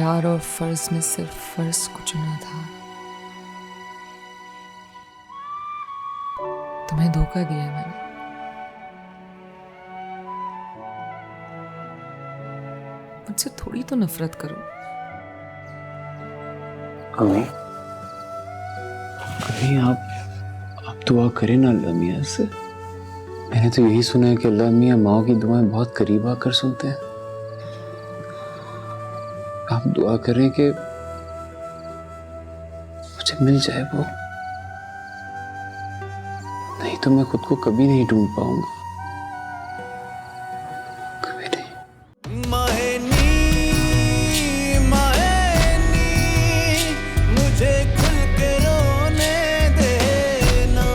प्यार और फर्ज में सिर्फ फर्ज को चुना था। तुम्हें धोखा दिया मैंने। मुझसे थोड़ी तो नफरत करो। अम्मी, कभी आप दुआ करें ना अल्लाह मियां से। मैंने तो यही सुना है कि अल्लाह मियां माओ की दुआएं बहुत करीब आकर सुनते हैं। आप दुआ करें कि मुझे मिल जाए वो, नहीं तो मैं खुद को कभी नहीं ढूंढ पाऊंगा, कभी नहीं। मुझे खुल के रोने देना।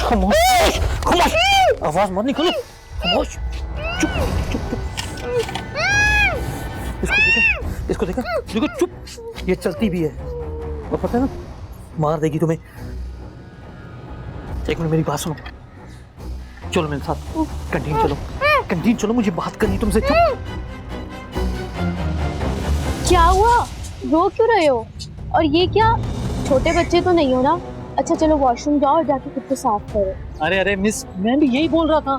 खामोश खामोश, आवाज मत निकालो, खामोश, चुप चुप चुप। इसको देखा देखो, चुप। ये चलती भी है और पता है ना, मार देगी तुम्हें। एक मिनट मेरी बात सुनो, चलो मेरे साथ कैंटीन चलो, कैंटीन चलो, मुझे बात करनी तुमसे। चुप। क्या हुआ, रो क्यों रहे हो? और ये क्या, छोटे बच्चे तो नहीं हो ना? अच्छा चलो वॉशरूम जाओ और जाके खुद को साफ करो। अरे अरे मिस, मैं भी यही बोल रहा था,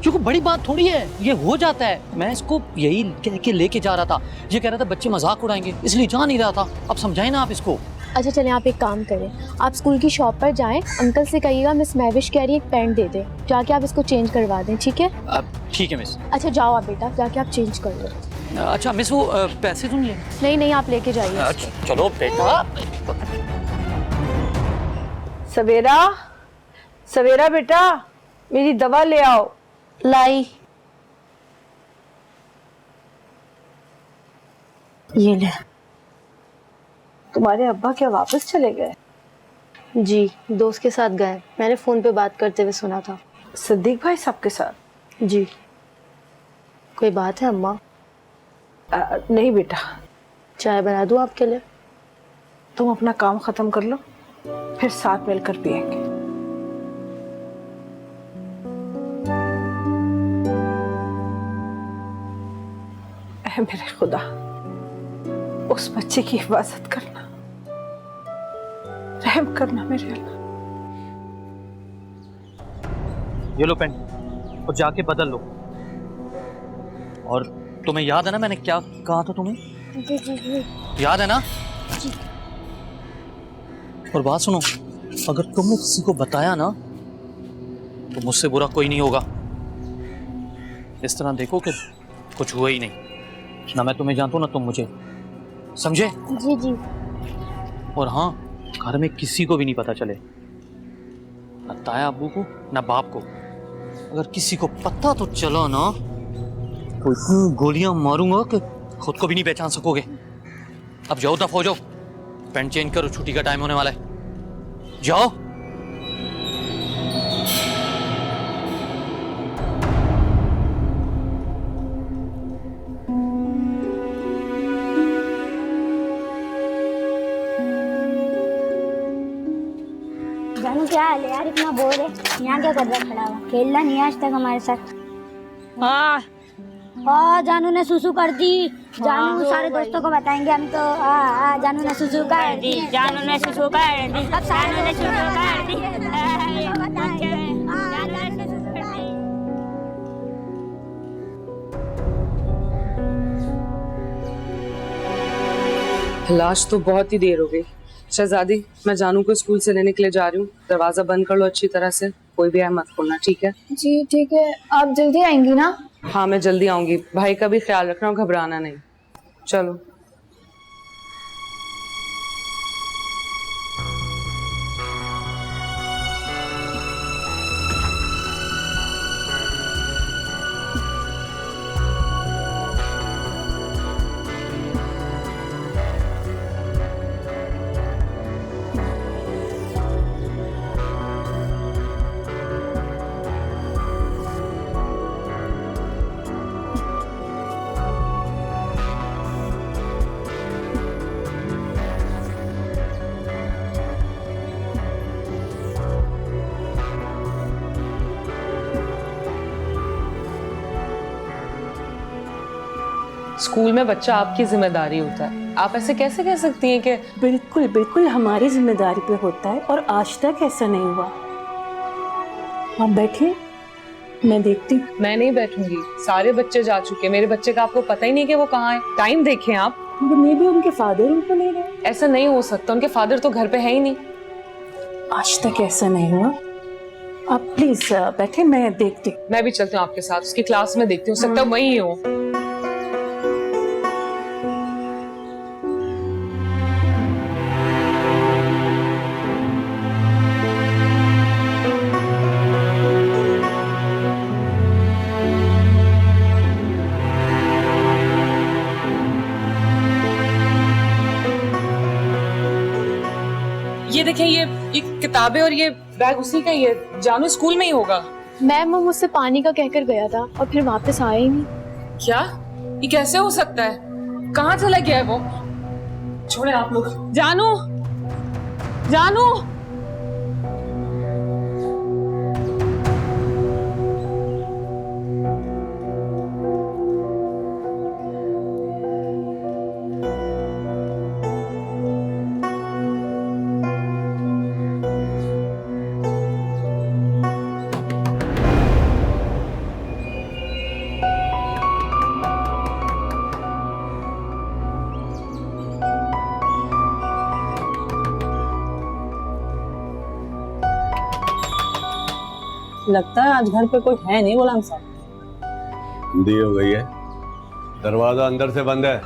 क्योंकि बड़ी बात थोड़ी है, ये हो जाता है। मैं इसको यही कह के लेके जा रहा था, ये कह रहा था बच्चे मजाक उड़ाएंगे, इसलिए जा नहीं रहा था। अब समझाए ना आप इसको। अच्छा चलें, आप एक काम करें, आप स्कूल की शॉप पर जाएं, अंकल से कहिएगा मिस महविश कह रही है एक पैंट दे दे, जाके आप इसको चेंज करवा दें, ठीक है? अब ठीक है मिस। अच्छा जाओ आप बेटा, जाके आप चेंज कर लो। अच्छा मिस, वो पैसे तुम ले? नहीं नहीं, आप लेके जाइए। अच्छा चलो बेटा। सवेरा, सवेरा बेटा, मेरी दवा ले आओ। लाई, ये ले। तुम्हारे अब्बा क्या वापस चले गए? जी, दोस्त के साथ गए, मैंने फोन पे बात करते हुए सुना था। सिद्दीक भाई साहब के साथ? जी। कोई बात है अम्मा? नहीं बेटा। चाय बना दूं आपके लिए? तुम अपना काम खत्म कर लो, फिर साथ मिलकर पिएंगे। ऐ मेरे खुदा, उस बच्चे की हिफाजत करना, रहम करना मेरे अल्लाह। ये लो पेन और जाके बदल लो। और तुम्हें याद है ना मैंने क्या कहा था तुम्हें? जी जी जी। याद है ना? जी। और बात सुनो, अगर तुमने किसी को बताया ना तो मुझसे बुरा कोई नहीं होगा। इस तरह देखो कि कुछ हुआ ही नहीं, ना मैं तुम्हें जानता हूं ना तुम मुझे, समझे? जी जी। और हाँ, घर में किसी को भी नहीं पता चले, ना ताया अब्बू को ना बाप को। अगर किसी को पता तो चलो ना तो इतनी गोलियां मारूंगा कि खुद को भी नहीं पहचान सकोगे। अब जाओ, दफा हो जाओ, पैंट चेंज करो, छुट्टी का टाइम होने वाला है, जाओ। जानू क्या हाल है यार, इतना बोर है, यहाँ क्या कर रहा है खड़ा हुआ? खेलना नहीं आज तक हमारे साथ? हाँ हाँ, जानू ने सुसु कर दी। जानू सारे दोस्तों को बताएंगे हम तो। हाँ जानू ने सुसु कर दी, जानू ने सुसु कर दी, अब जानू ने सुसु कर दी। लाश तो बहुत ही देर हो गई। शहजादी, मैं जानू को स्कूल से लेने के लिए जा रही हूँ, दरवाजा बंद कर लो अच्छी तरह से, कोई भी आए मत खोलना, ठीक है? जी ठीक है, आप जल्दी आएंगी ना? हाँ मैं जल्दी आऊंगी, भाई का भी ख्याल रखना और घबराना नहीं। चलो। स्कूल में बच्चा आपकी जिम्मेदारी होता है, आप ऐसे कैसे कह सकती हैं कि बिल्कुल बिल्कुल हमारी जिम्मेदारी पे होता है और आज तक ऐसा नहीं हुआ। आप बैठिए, मैं देखती हूँ। मैं नहीं बैठूंगी, सारे बच्चे जा चुके, मेरे बच्चे का आपको पता ही नहीं कि वो कहाँ है। टाइम देखें आप। मे भी उनके फादर उनको ले गए। ऐसा नहीं हो सकता, उनके फादर तो घर पे है ही नहीं। आज तक ऐसा नहीं हुआ। आप प्लीज बैठे, मैं देखती हूँ। मैं भी चलती हूँ आपके साथ, उसकी क्लास में देखती हूँ, सकता वही हो। ये देखें, ये किताबें और ये बैग उसी का ही है। जानू स्कूल में ही होगा। मैम वो मुझसे पानी का कहकर गया था और फिर वापस आया ही नहीं। क्या? ये कैसे हो सकता है? कहाँ चला गया है वो? छोड़े आप लोग। जानू, जानू। लगता है आज घर पे कोई है नहीं गुलाम साहब। दी हो गई है, दरवाजा अंदर से बंद है।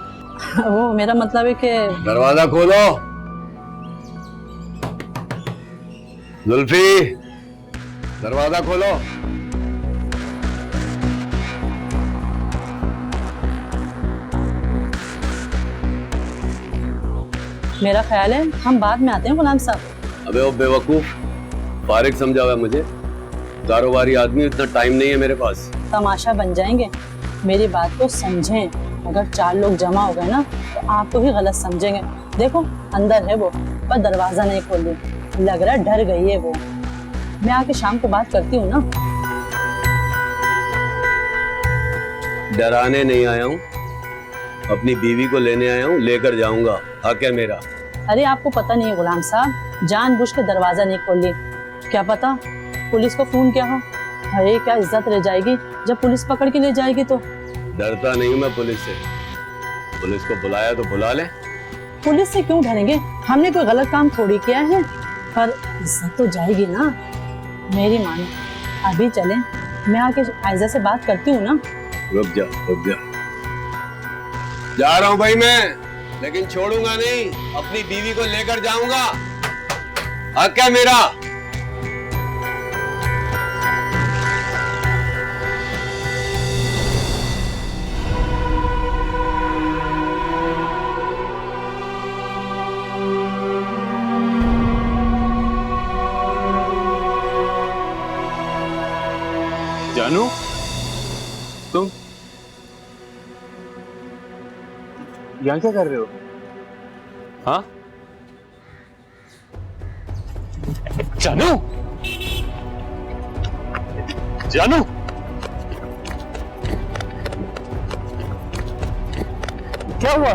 वो मेरा मतलब है कि दरवाजा खोलो। जुल्फी, दरवाजा खोलो। मेरा ख्याल है हम बाद में आते हैं गुलाम साहब। अबे ओ बेवकूफ, फारिग समझा हुआ है मुझे, कारोबारी आदमी, इतना टाइम नहीं है मेरे पास। तमाशा बन जाएंगे, मेरी बात को समझें। अगर 4 लोग जमा हो गए ना तो आपको ही गलत समझेंगे। देखो अंदर है वो, पर दरवाजा नहीं खोल रही, लग रहा है डर गई है वो। मैं आके शाम को बात करती हूँ ना। डराने नहीं आया हूँ, अपनी बीवी को लेने आया हूँ, लेकर जाऊंगा, हक है मेरा। अरे आपको पता नहीं है गुलाम साहब, जानबूझ के दरवाजा नहीं खोली, क्या पता पुलिस को फोन किया हो। अरे क्या इज्जत रह जाएगी जब पुलिस पकड़ के ले जाएगी तो। डरता नहीं हूँ मैं पुलिस से, पुलिस को बुलाया तो बुला ले। पुलिस से क्यों डरेंगे, हमने कोई गलत काम थोड़ी किया है, पर इज्जत तो जाएगी ना। मेरी मानो अभी चले, मैं आके आयजा से बात करती हूँ ना। रुक जा, रुक जा, जा रहा हूँ भाई मैं, लेकिन छोड़ूंगा नहीं, अपनी बीवी को लेकर जाऊंगा, हक है मेरा। जानू, तुम यहाँ क्या कर रहे हो? हाँ जानू, जानू, क्या हुआ?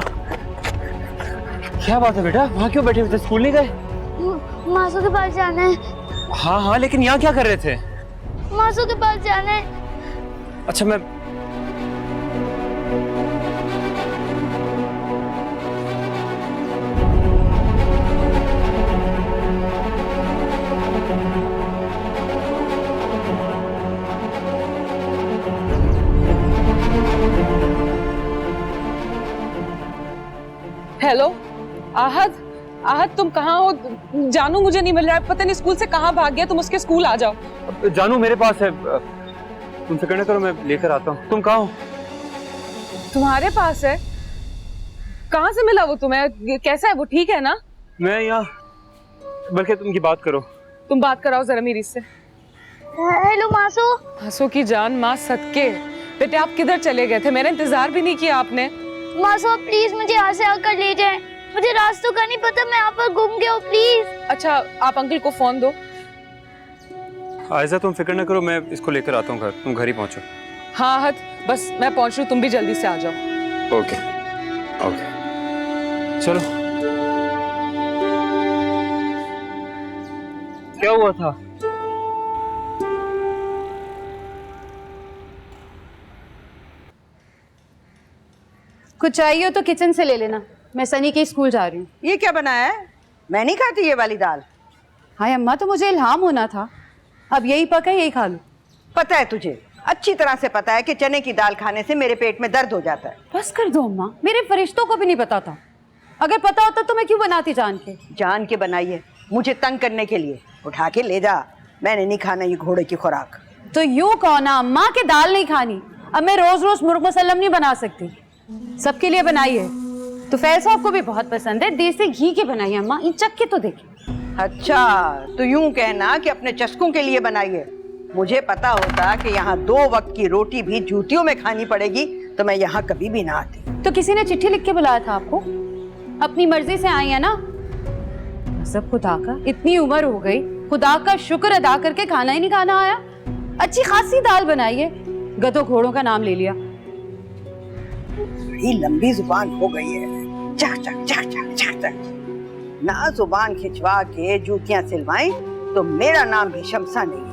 क्या बात है बेटा, वहां क्यों बैठे हुए थे? स्कूल नहीं गए? मासू के पास जाना है। हाँ हाँ, लेकिन यहाँ क्या कर रहे थे? मासू के पास जाना है। अच्छा, मैं हेलो आहद, आहद तुम कहाँ हो? जानू मुझे नहीं मिल रहा है, पता नहीं स्कूल से कहाँ भाग गया। तुम उसके स्कूल आ जाओ। जानू मेरे पास है, तुम फिक्र न करो, मैं लेकर आता हूँ। तुम कहाँ हो? तुम्हारे पास है? कहाँ से मिला वो तुम्हें? कैसा है वो, ठीक है ना? मैं यहाँ, बल्कि तुम की बात करो। तुम बात कराओ जरा मेरी से। हेलो मासू। मासू की जान माँ सदके। बेटे आप किधर चले गए थे? मेरा इंतजार भी नहीं किया आपने। मासू आप प्लीज मुझे यहाँ से आकर ले जाएं। मुझे रास्तों का नहीं पता, मैं यहाँ पर गुम गया हूँ, प्लीज। अच्छा आप अंकल को फोन दो। आयजा तुम फिक्र न करो, मैं इसको लेकर आता हूँ घर, तुम घर ही पहुँचो। हाँ आहद, बस मैं पहुँच रही हूँ, तुम भी जल्दी से आ जाओ। ओके ओके चलो। क्या हुआ था? कुछ चाहिए हो तो किचन से ले लेना, मैं सनी के स्कूल जा रही हूँ। ये क्या बनाया है? मैं नहीं खाती ये वाली दाल। हाय अम्मा, तो मुझे इल्हाम होना था, अब यही पका यही खा लूँ। पता है तुझे, अच्छी तरह से पता है कि चने की दाल खाने से मेरे पेट में दर्द हो जाता है। बस कर दो अम्मा, मेरे फरिश्तों को भी नहीं पता था। अगर पता होता तो मैं क्यों बनाती जान के। जान के बनाई है, मुझे तंग करने के लिए। उठा के ले जा, मैंने नहीं खाना ये घोड़े की खुराक। तो यूं कहो ना अम्मा के दाल नहीं खानी। अब मैं रोज रोज मुर्ग मुसल्लम नहीं बना सकती, सबके लिए बनाई है। तो फैल साहब को भी बहुत पसंद है, देसी घी की बनाई है अम्मा, इन चख के तो देखिए। अच्छा, तो यूं कहना कि अपने चस्कों के लिए बनाई है। मुझे पता होता कि यहाँ 2 वक्त की रोटी भी जूतियों में खानी पड़ेगी तो मैं यहाँ कभी भी ना आती। तो किसी ने चिट्ठी लिख के बुलाया था आपको? अपनी मर्जी से आई है ना? सब खुदा का, इतनी उम्र हो गई, खुदा का शुक्र अदा करके खाना ही नहीं खाना आया। अच्छी खासी दाल बनाई है, गधों घोड़ों का नाम ले लिया। बड़ी लंबी जुबान हो गई है। चक चक चक चक चक चक। ना जुबान खिंचवा के जूतियां सिलवाई तो मेरा नाम भी शमसा नहीं है।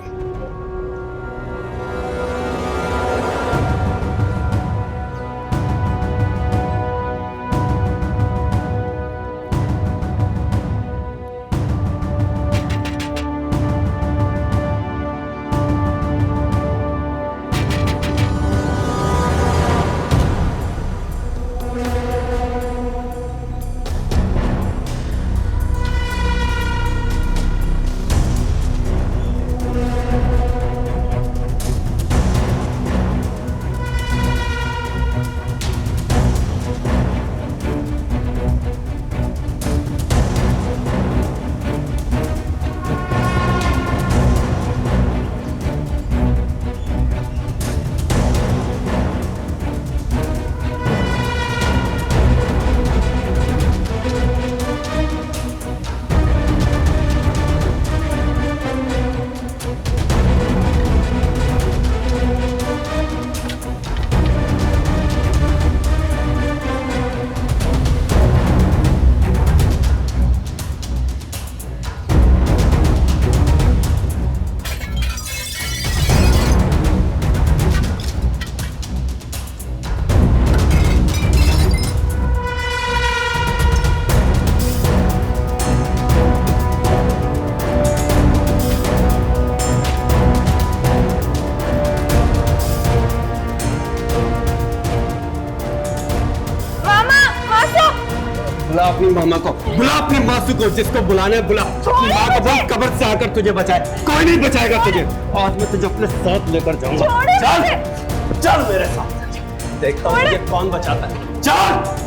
बुला अपनी मामा को, बुला अपनी मासू को, जिसको बुलाना है बुला। अपनी माँ को बोल कब्र से आकर तुझे बचाए, कोई नहीं बचाएगा तुझे। आज मैं तुझे अपने साथ लेकर जाऊंगा। चल चल मेरे साथ, देखता हूँ तुझे कौन बचाता है। चल।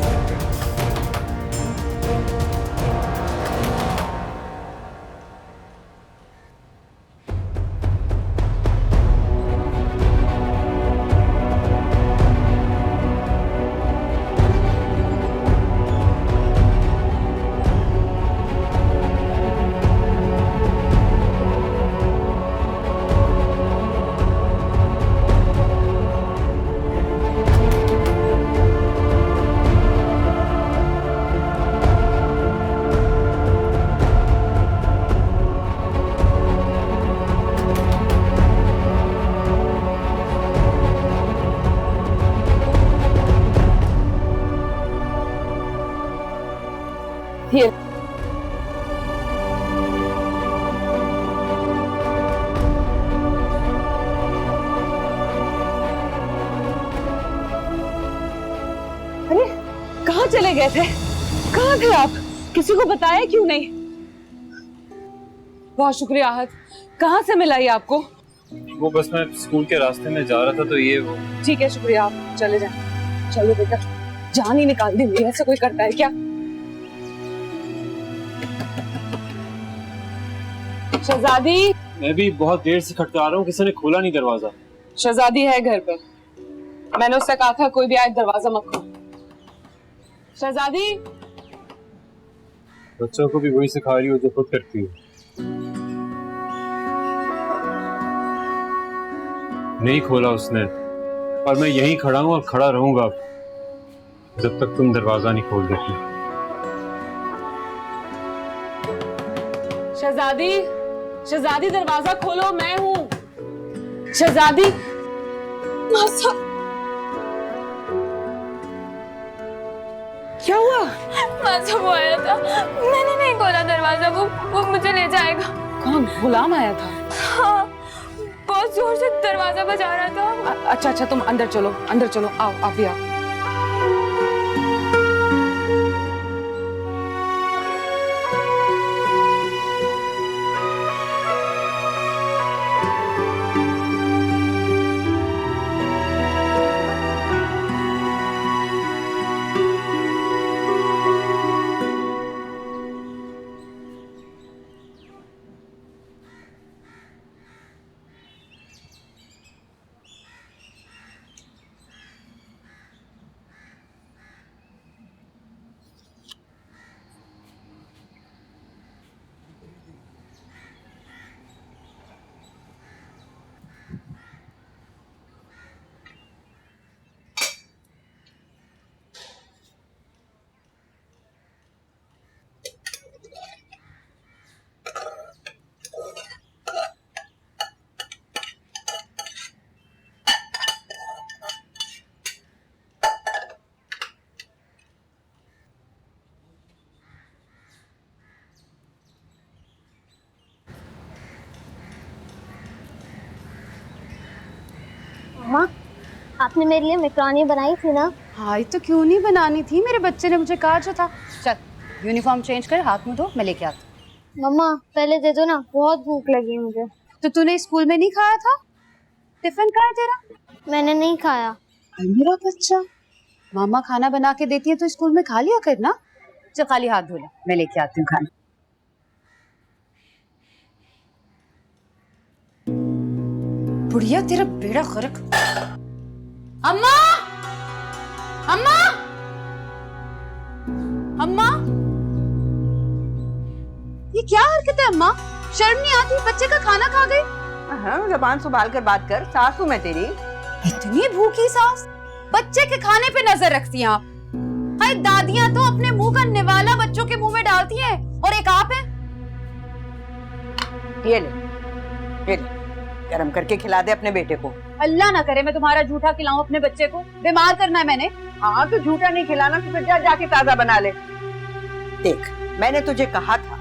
अरे कहाँ चले गए थे? कहाँ थे आप? किसी को बताया क्यों नहीं? बहुत शुक्रिया आहत। कहाँ से मिला ये आपको? वो बस मैं स्कूल के रास्ते में जा रहा था तो ये वो। ठीक है, शुक्रिया, आप चले जाए। चलो बेटा, जान ही निकाल दी मेरी, ऐसा कोई करता है क्या? शहजादी। मैं भी बहुत देर से खटका रहा हूँ, किसी ने खोला नहीं दरवाजा। शहजादी है घर पे, मैंने उससे कहा था कोई भी आए दरवाजा मत खोलो। शहजादी। बच्चों को भी वही सिखा रही हो जो खुद करती हो। नहीं खोला उसने और मैं यहीं खड़ा हूँ और खड़ा रहूंगा। जब तक तुम दरवाजा नहीं खोल देती। शहजादी, शहजादी दरवाजा खोलो, मैं हूँ शहजादी। मासा, क्या हुआ? मासा वो आया था, मैंने नहीं खोला दरवाजा, वो मुझे ले जाएगा। कौन? गुलाम आया था? हाँ, बहुत जोर से दरवाजा बजा रहा था। अच्छा अच्छा, तुम अंदर चलो, अंदर चलो, आओ, आप भी आओ। माँ, आपने मेरे लिए मैक्रोनी बनाई थी ना? हाँ, तो क्यों नहीं बनानी थी, मेरे बच्चे ने मुझे कहा जो था। चल यूनिफॉर्म चेंज कर, हाथ मुंह धो, मैं लेके आती। मम्मा पहले दे दो ना, बहुत भूख लगी है मुझे। तो तूने स्कूल में नहीं खाया था? टिफिन कहाँ है तेरा? मैंने नहीं खाया। मेरा बच्चा, मामा खाना बना के देती है तो स्कूल में खा लिया करना। चल खाली हाथ धो ले, मैं लेके आती हूँ खाना। बुढ़िया तेरा बेड़ा गर्क। अम्मा, अम्मा, अम्मा, ये क्या हरकत है अम्मा? शर्म नहीं आती? बच्चे का खाना खा गई। हाँ, जबान संभाल कर बात कर, सासू मैं तेरी। इतनी भूखी सास, बच्चे के खाने पे नजर रखती हैं आप। हाय, दादियां तो अपने मुंह का निवाला बच्चों के मुंह में डालती हैं, और एक आप है। ये ले, गरम करके खिला दे अपने बेटे को। अल्लाह ना करे मैं तुम्हारा झूठा खिलाऊं अपने बच्चे को, बीमार करना है मैंने। हाँ, तो झूठा नहीं खिलाना तो फिर जाके ताजा बना ले। देख, मैंने तुझे कहा था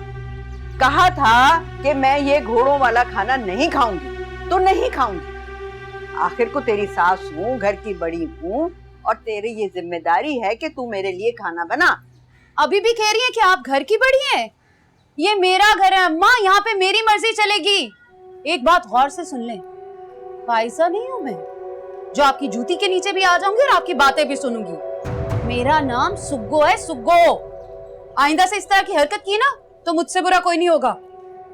कि मैं ये घोड़ों वाला खाना नहीं खाऊंगी, तो नहीं खाऊंगी। आखिर को तेरी सास हूँ, घर की बड़ी हूँ, और तेरी ये जिम्मेदारी है कि तू मेरे लिए खाना बना। अभी भी कह रही है कि आप घर की बड़ी हैं? ये मेरा घर है अम्मा, यहाँ पे मेरी मर्जी चलेगी। एक बात गौर से सुन ले, फाइजा नहीं हूँ मैं जो आपकी जूती के नीचे भी आ जाऊंगी और आपकी बातें भी सुनूंगी। मेरा नाम सुग्गो है, सुग्गो। आइंदा से इस तरह की हरकत की ना तो मुझसे बुरा कोई नहीं होगा।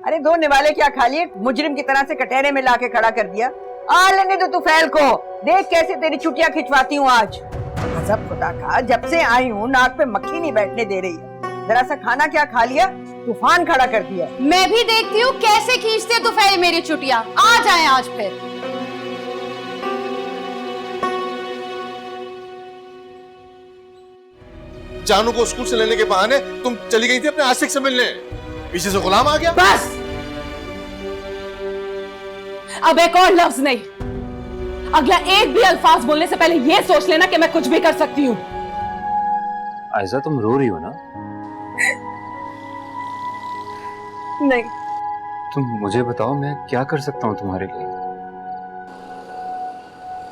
अरे दो निवाले क्या खा लिए, मुजरिम की तरह से कटहरे में लाके खड़ा कर दिया। आ लेने दो तुफैल को, देख कैसे तेरी चुटियां खिंचवाती हूँ आज। गजब खुदा का, जब से आई हूँ नाक पे मक्खी नहीं बैठने दे रही है। जरा सा खाना क्या खा लिया, तूफान खड़ा कर दिया। मैं भी देखती हूँ कैसे खींचते तुफैल मेरी चुटियां। आ जाए आज फिर। जानू को स्कूल से लेने के बहाने तुम चली गई थी अपने आशिक से मिलने, पीछे से गुलाम आ गया। बस अब एक और लफ्ज नहीं, अगला एक भी अल्फाज बोलने से पहले ये सोच लेना कि मैं कुछ भी कर सकती हूँ। आयजा, तुम रो रही हो ना? नहीं। तुम मुझे बताओ, मैं क्या कर सकता हूँ तुम्हारे लिए?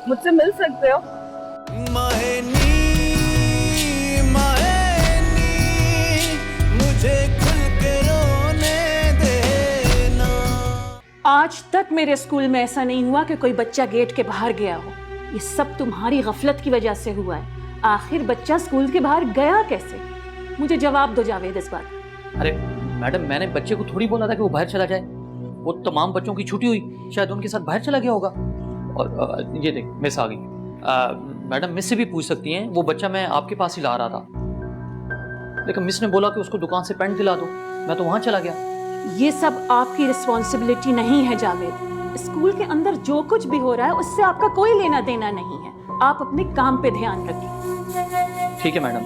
मुझसे मिल सकते हो? मुझे खुल के रोने देना। आज तक मेरे स्कूल में ऐसा नहीं हुआ कि कोई बच्चा गेट के बाहर गया हो। ये सब तुम्हारी गफलत की वजह से हुआ है। आखिर बच्चा स्कूल के बाहर गया कैसे? मुझे जवाब दो जावेद इस बात। अरे मैडम, मैंने बच्चे को थोड़ी बोला था कि वो बाहर चला जाए। वो तमाम बच्चों की छुट्टी हुई, शायद उनके साथ बाहर चला गया होगा। और ये देख, मिस आ गई। मैडम, मिस से भी पूछ सकती हैं, वो बच्चा मैं आपके पास ही ला रहा था, लेकिन मिस ने बोला कि उसको दुकान से पैंट दिला दो, मैं तो वहां चला गया। ये सब आपकी रिस्पॉन्सिबिलिटी नहीं है जावेद। स्कूल के अंदर जो कुछ भी हो रहा है उससे आपका कोई लेना देना नहीं है। आप अपने काम पे ध्यान रखिए। ठीक है मैडम,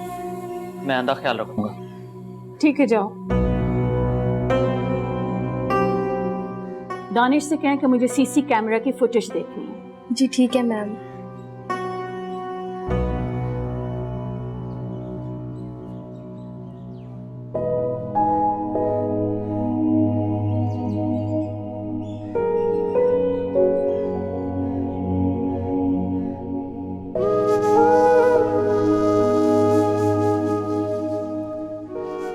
मैं आंदा ख्याल रखूंगा। ठीक है, जाओ। दानिश से कहें कि मुझे सीसी कैमरा की फुटेज देखनी है। जी ठीक है मैम।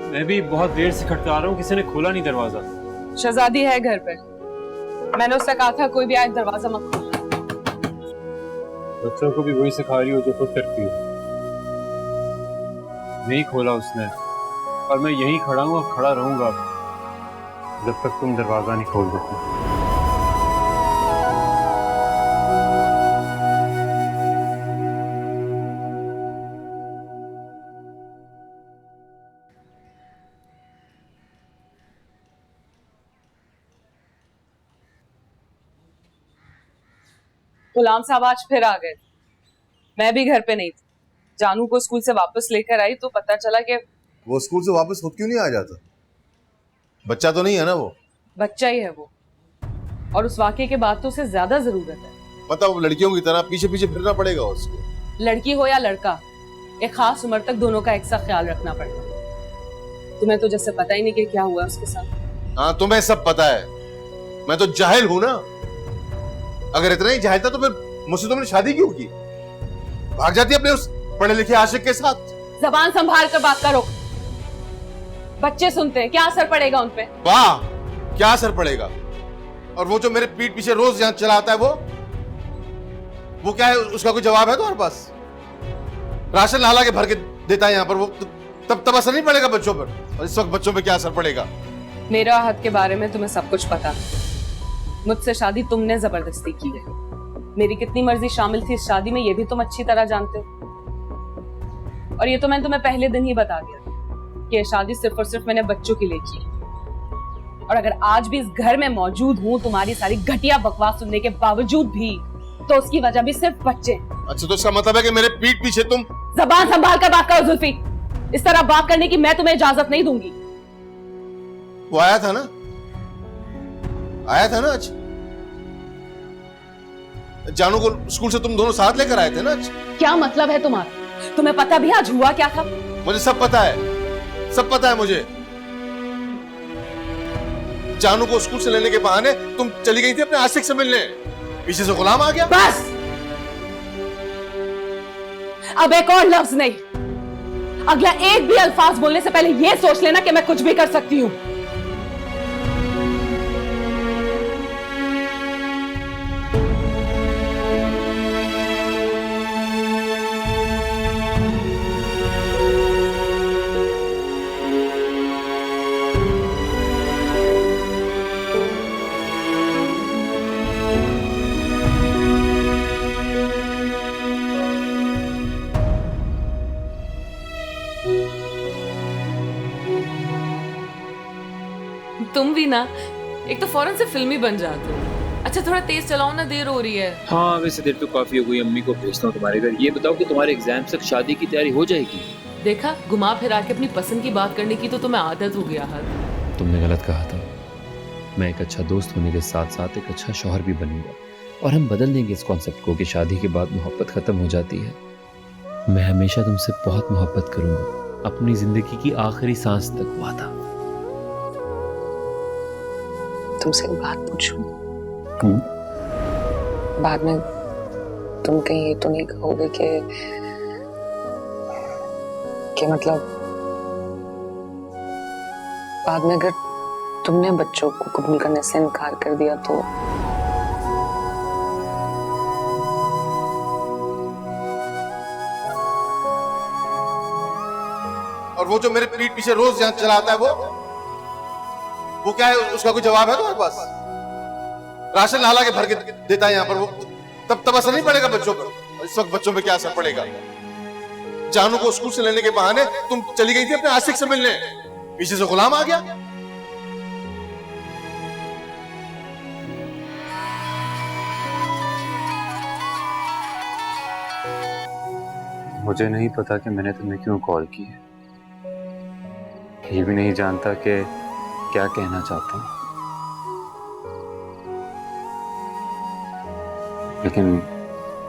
मैं भी बहुत देर से खटखटा रहा हूँ, किसी ने खोला नहीं दरवाजा। शहजादी है घर पे, मैंने उससे कहा था कोई भी आए दरवाजा मत खोलना। बच्चों को भी वही सिखा रही हो जो खुद करती हो। नहीं खोला उसने और मैं यहीं खड़ा हूँ और खड़ा रहूंगा जब तक तुम दरवाजा नहीं खोल देते। गुलाम साहब आज फिर आ गए। मैं भी घर पे नहीं थी, जानू को स्कूल से वापस लेकर आई तो पता चला कि वो स्कूल से वापस खुद क्यों नहीं आ जाता? बच्चा तो नहीं है ना वो? बच्चा ही है वो, और उस वाकये के बाद तो उसे ज्यादा जरूरत है। पता वो लड़कियों की तरह पीछे पीछे फिरना पड़ेगा उसको। लड़की हो या लड़का, एक खास उम्र तक दोनों का एक सा ख्याल रखना पड़ेगा। तुम्हें तो जैसे पता ही नहीं कि क्या हुआ उसके साथ। हाँ तुम्हें सब पता है, मैं तो जाहिल हूं ना। अगर इतना ही जाहिल था तो फिर मुझसे तुमने शादी क्यों की? भाग जाती अपने उस पढ़े लिखे आशिक के साथ। जबान संभाल कर बात करो, बच्चे सुनते हैं, क्या असर पड़ेगा उनपे? वाह क्या असर पड़ेगा। और वो जो मेरे पीठ पीछे रोज यहाँ चलाता है वो क्या है? उसका कोई जवाब है तुम्हारे पास? राशन ला के भर के देता है यहाँ पर वो, तब असर नहीं पड़ेगा बच्चों पर? और इस वक्त बच्चों पे क्या असर पड़ेगा? मेरा हद के बारे में तुम्हें सब कुछ पता है। मुझसे शादी तुमने जबरदस्ती की है, मेरी कितनी मर्जी शामिल थी इस शादी में ये भी तुम अच्छी तरह जानते हो। और ये तो मैंने तुम्हें पहले दिन ही बता दिया कि ये शादी सिर्फ और सिर्फ मैंने बच्चों के लिए की। और अगर आज भी इस घर में मौजूद हूँ तुम्हारी सारी घटिया बकवास सुनने के बावजूद भी, तो उसकी वजह भी सिर्फ बच्चे। अच्छा तो इसका मतलब है कि मेरे पीठ पीछे तुम जबान संभाल कर बात करो जुल्फी, इस तरह बात करने की मैं तुम्हें इजाजत नहीं दूंगी। वो आया था ना आज? जानू को स्कूल से तुम दोनों साथ लेकर आए थे ना आज? क्या मतलब है तुम्हारा? तुम्हें पता भी आज हुआ क्या था? मुझे सब पता है मुझे। जानू को स्कूल से लेने के बहाने तुम चली गई थी अपने आशिक से मिलने, पीछे से गुलाम आ गया। बस अब एक और लफ्ज नहीं, अगला एक भी अल्फाज बोलने से पहले यह सोच लेना कि मैं कुछ भी कर सकती हूं। तुम भी ना, एक तो फौरन से फिल्मी बन जाते हो। अच्छा थोड़ा तेज चलाओ ना, देर हो रही है। हाँ वैसे देर तो काफी हो गई, अम्मी को भेजता हूँ तुम्हारे घर। ये बताओ कि तुम्हारे एग्जाम तक शादी की तैयारी हो जाएगी? देखा, घुमा फिरा के अपनी पसंद की बात करने की तो तुम्हें आदत हो गया है। तुमने गलत कहा था। मैं एक अच्छा दोस्त होने के साथ साथ एक अच्छा शौहर भी बनूंगा, और हम बदल देंगे इस कॉन्सेप्ट को कि शादी के बाद मोहब्बत खत्म हो जाती है। मैं हमेशा तुमसे बहुत मोहब्बत करूंगा, अपनी जिंदगी की आखिरी सांस तक, वादा। तुमसे एक बात पूछूं? बाद में तुम कहीं ये तो नहीं कहोगे कि मतलब बाद में अगर तुमने बच्चों को कबूल करने से इनकार कर दिया तो? और वो जो मेरे पीठ पीछे रोज यहाँ चलाता है वो क्या है? उसका कोई जवाब है तुम्हारे पास? राशन ला के भर के देता है यहाँ पर वो, तब असर नहीं पड़ेगा बच्चों पर? और इस वक्त बच्चों पे क्या असर पड़ेगा? जानू को स्कूल से लेने के बहाने तुम चली गई थी अपने आशिक से मिलने, पीछे से गुलाम आ गया। मुझे नहीं पता कि मैंने तुम्हें क्यों कॉल की है। ये भी नहीं जानता कि क्या कहना चाहता हूँ, लेकिन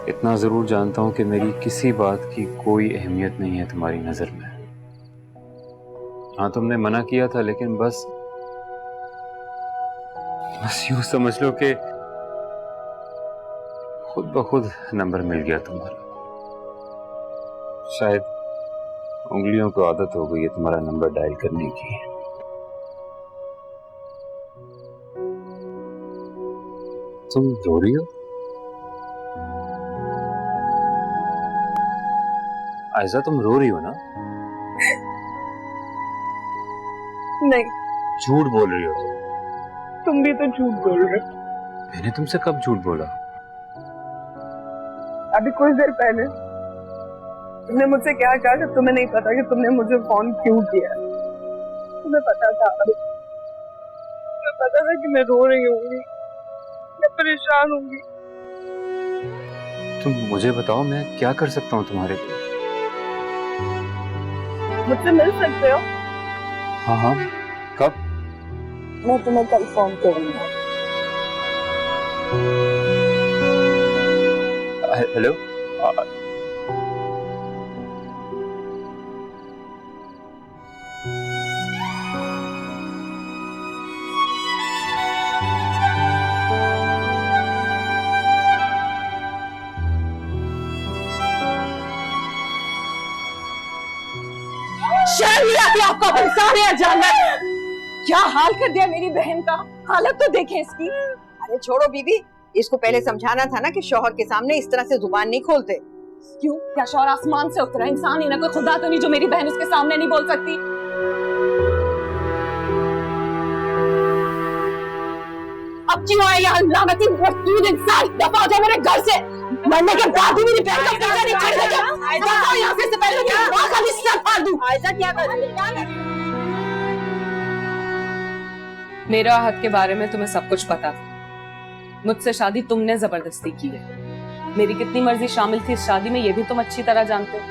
इतना जरूर जानता हूँ कि मेरी किसी बात की कोई अहमियत नहीं है तुम्हारी नजर में। हाँ, तुमने मना किया था, लेकिन बस यूं समझ लो कि खुद ब खुद नंबर मिल गया तुम्हारा। शायद उंगलियों को आदत हो गई है तुम्हारा नंबर डायल करने की। तुम रो रही हो? आयजा, तुम रो रही हो ना? नहीं, झूठ बोल रही हो तुम भी तो झूठ बोल रहे हो। मैंने तुमसे कब झूठ बोला? अभी कुछ देर पहले तुमने मुझसे क्या कहा कि तुम्हें नहीं पता कि तुमने मुझे फोन क्यों किया। तुम्हें पता था, तुम्हें पता था कि मैं रो रही होंगी, मैं परेशान होंगी। तुम मुझे बताओ, मैं क्या कर सकता हूँ तुम्हारे लिए? मुझसे मिल सकते हो? हाँ हाँ, कब? मैं तुम्हें कल फोन करूंगा। हेलो, शर्म नहीं आती आपको अपने सारे जानवर? क्या हाल कर दिया मेरी बहन का, हालत तो देखें इसकी। अरे छोड़ो बीबी, इसको पहले समझाना था ना कि शौहर के सामने इस तरह से जुबान नहीं खोलते। क्यों? क्या शौहर आसमान से उतरा? इंसान ही ना, कोई खुदा तो नहीं जो मेरी बहन उसके सामने नहीं बोल सकती? अब क्यों आए यहाँ लानती इंसान? दफा हो जाओ मेरे घर से। मरने के बाद भी मेरी बहन का पीछा नहीं छोड़ेगा। दफा यहाँ से पहले मेरी माँ का भी सर फाड़ दूं। आयजा क्या कर रही है? मेरा हक के बारे में तुम्हें सब कुछ पता था। मुझसे शादी तुमने जबरदस्ती की है। मेरी कितनी मर्जी शामिल थी इस शादी में, ये भी तुम अच्छी तरह जानते हो।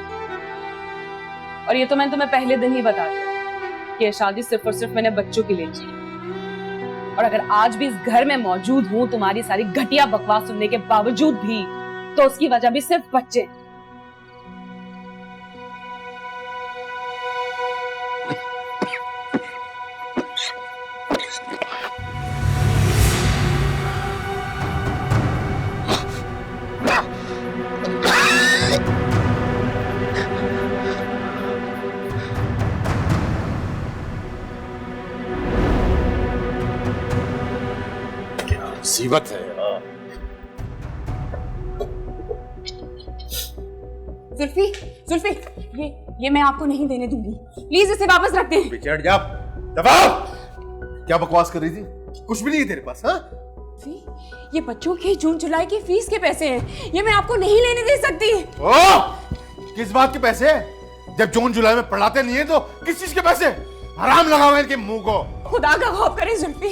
और ये तो मैंने तुम्हें पहले दिन ही बता दिया कि यह शादी सिर्फ और सिर्फ मैंने बच्चों के लिए की। और अगर आज भी इस घर में मौजूद हूं तुम्हारी सारी घटिया बकवास सुनने के बावजूद भी, तो उसकी वजह भी सिर्फ बच्चे। मुसीबत है यार। जुल्फी, जुल्फी, ये मैं आपको नहीं देने दूंगी। प्लीज इसे वापस रख दें। बिचड़ जा, दबाओ। क्या बकवास कर रही थी? कुछ भी नहीं है तेरे पास? हाँ, ये बच्चों के जून जुलाई की फीस के पैसे हैं, ये मैं आपको नहीं लेने दे सकती। ओ, किस बात के पैसे? जब जून जुलाई में पढ़ाते नहीं है तो किस चीज के पैसे? हराम लगाओ इनके मुंह को। खुदा का खौफ करें जुल्फी,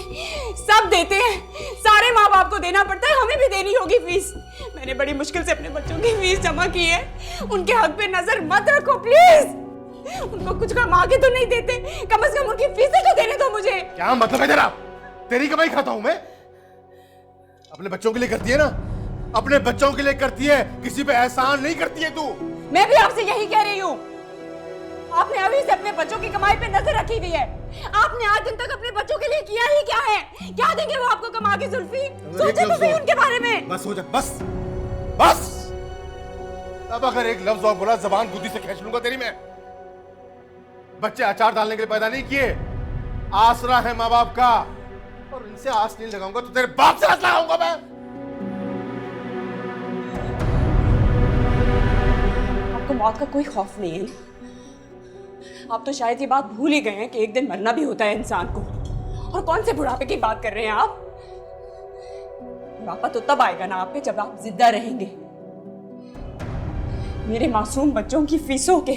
सब देते हैं, सारे माँ बाप को देना पड़ता है, हमें भी देनी होगी फीस। मैंने बड़ी मुश्किल से अपने बच्चों की फीस जमा की है, उनके हक पे नजर मत रखो प्लीज। उनको कुछ कमा के तो नहीं देते, कम से कम उनकी फीसें तो देने दो मुझे। क्या मतलब है तेरा? तेरी कमाई खाता हूं मैं? अपने बच्चों के लिए करती है ना, अपने बच्चों के लिए करती है, किसी पे एहसान नहीं करती है तू। मैं भी आपसे यही कह रही हूँ। आपने अभी से अपने बच्चों की कमाई पे नजर रखी हुई है। आपने आज दिन तक अपने बच्चों के लिए किया ही क्या है? क्या देंगे वो आपको कमा के जुल्फी? सोचे तो सही उनके बारे में। बस हो जा, बस बस। अब अगर एक लफ्ज और बोला जबान गुद्दी से खींच लूंगा तेरी मैं। बच्चे अचार डालने के लिए पैदा नहीं किए, आसरा है माँ बाप का, और इनसे आस नहीं लगाऊंगा तो तेरे बाप से आस लगाऊंगा मैं। आपको मौत का कोई खौफ नहीं है? आप तो शायद ये बात भूल ही गए हैं कि एक दिन मरना भी होता है इंसान को। और कौन से बुढ़ापे की बात कर रहे हैं आप? बुढ़ापा तो तब आएगा ना आप पे जब आप जिंदा रहेंगे। मेरे मासूम बच्चों की फीसों के,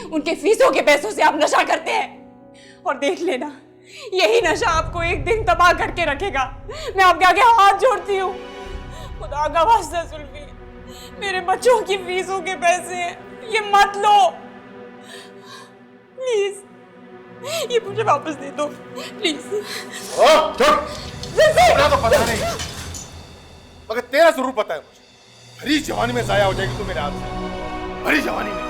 उनके फीसों के पैसों से आप नशा करते हैं। और देख लेना, यही नशा आपको एक दिन तबाह करके रखेगा। मैं आपके आगे हाथ जोड़ती हूँ, खुदा का वास्ता जुल्फी, मेरे बच्चों की फीसों के पैसे ये मत लो प्लीज, ये मुझे वापस दे दो प्लीज। तो पता नहीं, मगर तेरा जरूर पता है मुझे। भरी जवानी में जाया हो जाएगी तू मेरे हाथ से, भरी जवानी में।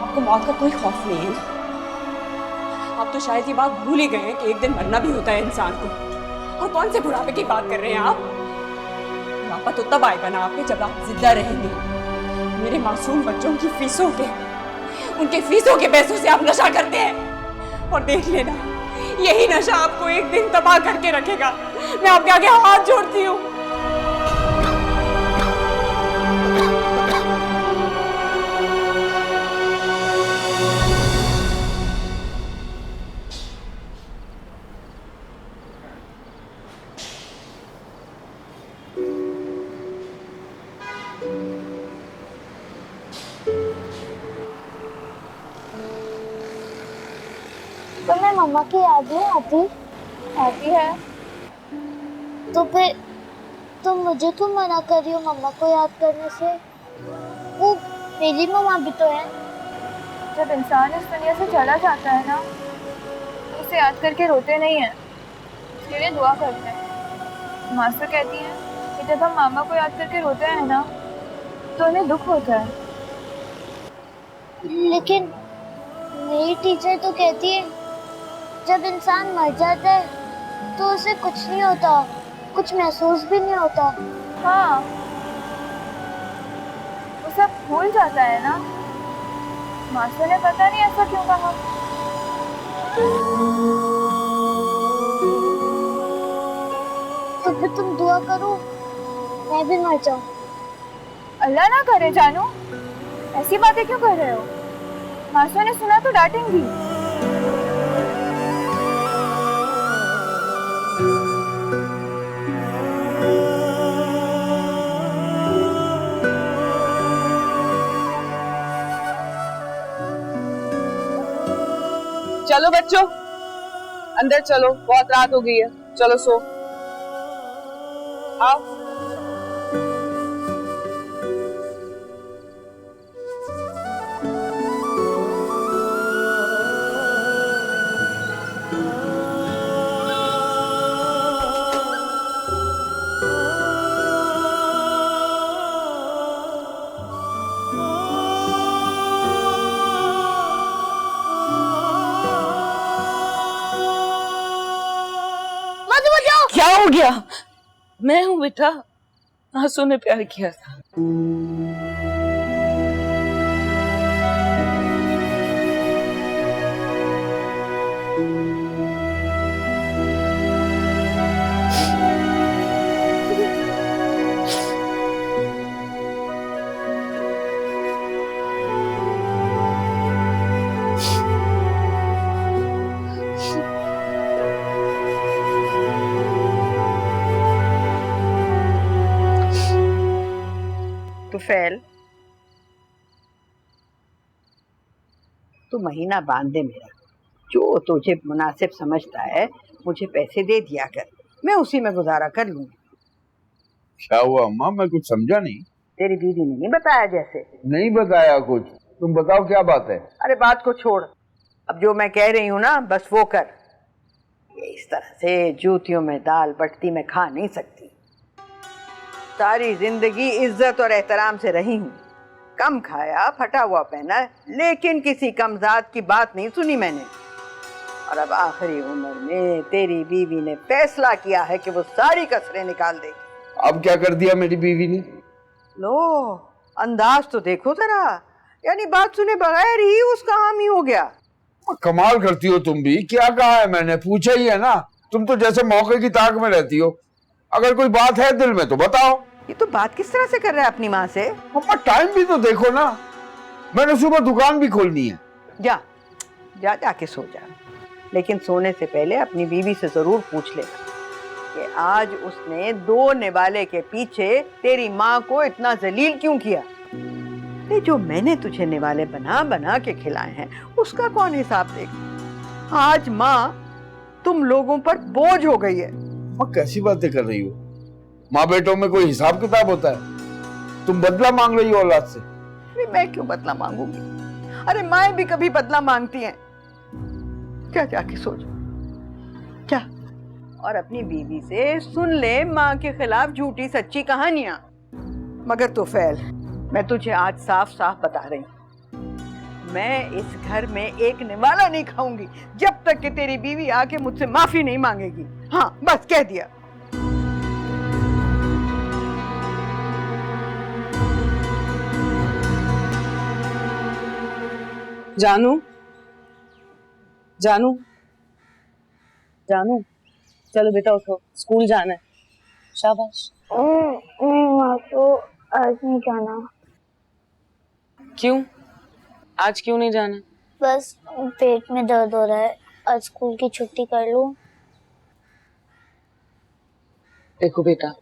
आपको मौत का कोई खौफ नहीं है ना? आप तो शायद ये बात भूल ही गए हैं कि एक दिन मरना भी होता है इंसान को। और कौन से बुढ़ापे की बात कर रहे हैं आप? बुढ़ापा तो तब आएगा ना आपके जब आप जिंदा रहेंगे। मेरे मासूम बच्चों की फीसों के, उनके फीसों के पैसों से आप नशा करते हैं। और देख लेना, यही नशा आपको एक दिन तबाह करके रखेगा। मैं आपके आगे हाथ जोड़ती हूँ। तुम्हें मम्मा की याद नहीं आती? आती है। तो फिर तुम मुझे क्यों मना कर रही हो मम्मा को याद करने से? वो मेरी मम्मा भी तो है। जब इंसान इस दुनिया से चला जाता है ना, तो उसे याद करके रोते नहीं हैं, उसके लिए दुआ करते हैं। मास्टर कहती हैं कि जब हम मामा को याद करके रोते हैं ना, तो उन्हें दुख होता है। लेकिन मेरी टीचर तो कहती है जब इंसान मर जाता है तो उसे कुछ नहीं होता, कुछ महसूस भी नहीं होता। हाँ, वो सब भूल जाता है ना। मास्टर ने पता नहीं ऐसा क्यों कहा। तो फिर तुम दुआ करो मैं भी मर जाऊं। अल्लाह ना करे जानू, ऐसी बातें क्यों कर रहे हो? मास्टर ने सुना तो डांटेंगी। चलो बच्चों, अंदर चलो, बहुत रात हो गई है। चलो सो आओ। क्या हो गया? मैं हूँ बेटा, आंसू ने प्यार किया था। तुफैल, तू महीना बांध दे मेरा, जो तुझे मुनासिब समझता है मुझे पैसे दे दिया कर, मैं उसी में गुजारा कर लूंगी। क्या हुआ अम्मा, मैं कुछ समझा नहीं। तेरी बीवी ने नहीं बताया? जैसे नहीं बताया कुछ, तुम बताओ क्या बात है। अरे बात को छोड़, अब जो मैं कह रही हूँ ना बस वो कर। ये इस तरह से जूतियों में दाल बटती मैं खा नहीं सकती। सारी जिंदगी इज्जत और एहतराम से रही हूँ, कम खाया फटा हुआ पहना, लेकिन किसी कमजात की बात नहीं सुनी मैंने। और अब आखिरी उम्र में तेरी बीवी ने फैसला किया है कि वो सारी कसरें निकाल देगी। अब क्या कर दिया मेरी बीवी ने? लो, अंदाज तो देखो जरा, यानी बात सुने बगैर ही उसका हामी हो गया। कमाल करती हो तुम भी। क्या कहा है मैंने? पूछा ही है ना। तुम तो जैसे मौके की ताक में रहती हो। अगर कोई बात है दिल में तो बताओ। ये तो बात किस तरह से कर रहा है अपनी माँ से? अम्मा टाइम भी तो देखो ना, मैंने सुबह दुकान भी खोलनी है। जा जा जाके सो जा, लेकिन सोने से पहले अपनी बीवी से जरूर पूछ लेना कि आज उसने 2 निवाले के पीछे तेरी माँ को इतना जलील क्यों किया। ये जो मैंने तुझे निवाले बना बना के खिलाए हैं उसका कौन हिसाब देगा? आज माँ तुम लोगों पर बोझ हो गई है। माँ कैसी बातें कर रही हो? माँ बेटों में कोई हिसाब किताब होता है? तुम बदला मांग रही हो औलाद से। अरे मैं क्यों बदला मांगूंगी? अरे माएं भी कभी बदला मांगती हैं क्या? जाके सो जा क्या, और अपनी बीवी से सुन ले माँ के खिलाफ झूठी सच्ची कहानियां। मगर तो फैल, मैं तुझे आज साफ साफ बता रही हूँ, मैं इस घर में एक निवाला नहीं खाऊंगी जब तक कि तेरी बीवी आके मुझसे माफी नहीं मांगेगी। हाँ बस कह दिया। जानू, जानू, जानू, चलो बेटा उठो, स्कूल जाना है। शाबाश। माँ तो आज नहीं जाना। क्यों? आज क्यों नहीं जाना? बस पेट में दर्द हो रहा है, आज स्कूल की छुट्टी कर लूं। देखो बेटा,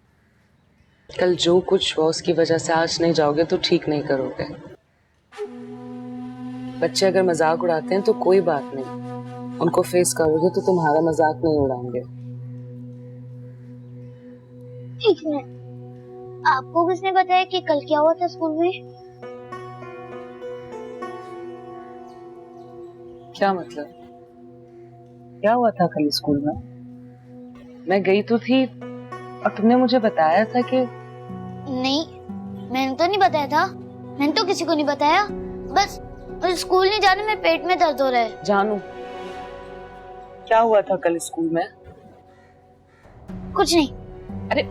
कल जो कुछ हुआ उसकी वजह से आज नहीं जाओगे तो ठीक नहीं करोगे। बच्चे अगर मजाक उड़ाते हैं तो कोई बात नहीं, उनको फेस करोगे तो तुम्हारा मजाक नहीं उड़ाएंगे। एक मिनट, आपको किसने बताया कि कल क्या हुआ था स्कूल में? क्या मतलब? क्या हुआ था कल स्कूल में? मैं गई तो थी और तुमने मुझे बताया था कि... नहीं, मैंने तो नहीं बताया था, मैंने तो किसी को नहीं बताया। बस स्कूल नहीं जाने में पेट में दर्द हो रहा है। जानू, क्या हुआ था कल स्कूल में? कुछ नहीं। अरे